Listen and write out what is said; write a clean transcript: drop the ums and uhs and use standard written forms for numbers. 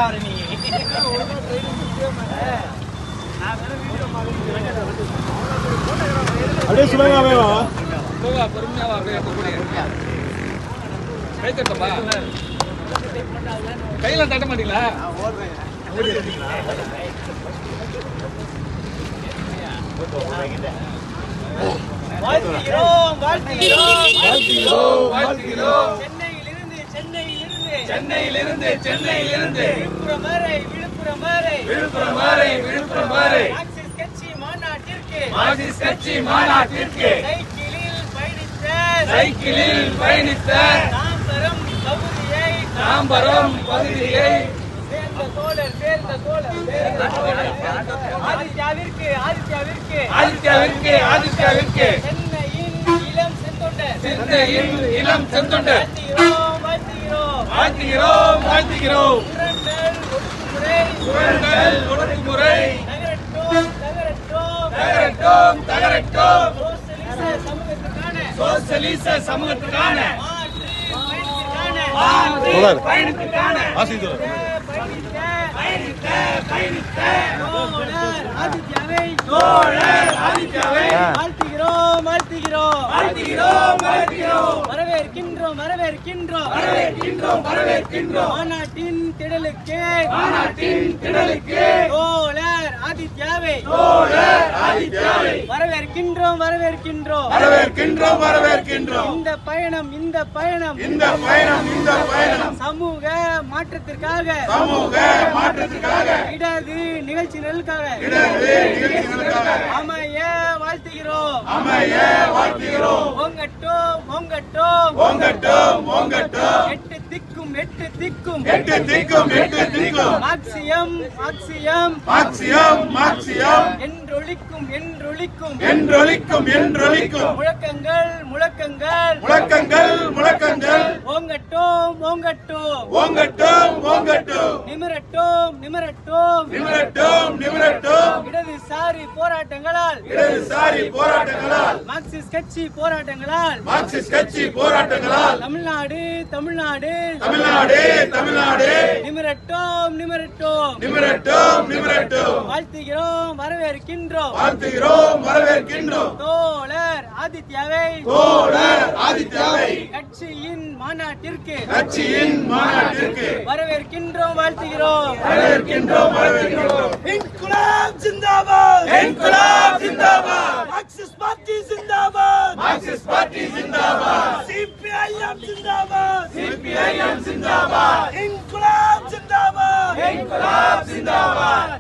வர நீ அப்படியே சுலகாவே வா பொறுமையா வா அப்படியே கை தட்டப்பா கையில தட்ட மாட்டீங்களா வாழ்த்துகிறோம் வாழ்த்துகிறோம் வாழ்த்துகிறோம் வாழ்த்துகிறோம் சென்னையிலிருந்து விழுப்புரம் வரை மார்க்சிஸ்ட் கட்சி மாநாட்டிற்கு சைக்கிளில் பயணித்த தாம்பரம் பகுதியை சேர்ந்த தோழர் ஆதித்யாவிற்கு சென்னையின் இளம் செந்தொண்டர் வாழ்த்துகிறோம் சுரண்டல் ஒடுக்குமுறை தகரட்டும் சோசலிச சமூகத்துக்கான பயணத்துக்கான ஆதித்யாவை வாழ்த்துகிறோம் வரவேற்கின்றோம் மாநாட்டின் திடலுக்கு தோழர் ஆதித்யாவை வரவேற்கின்றோம் இந்த பயணம் சமூக மாற்றத்திற்காக இடது நிகழ்ச்சிகளுக்காக அமைய வாழ்த்துகிறோம் ஓங்கட்டும் எட்டு திக்கும் மார்க்சியம் என்றொலிக்கும் முழக்கங்கள் ஓங்கட்டும் நிமிரட்டும் இடதுசாரி போராட்டங்களால் மார்க்சிஸ்ட் கட்சி போராட்டங்களால் தமிழ்நாடு நிமிரட்டும் வாழ்த்துகிறோம் வரவேற்கின்றோம் தோழர் ஆதித்யாவை கட்சியின் மாநாட்டிற்கு வரவேற்கின்றோம் வாழ்த்துகிறோம் Inquilab zindabad Marxist party zindabad CPIM zindabad Inquilab zindabad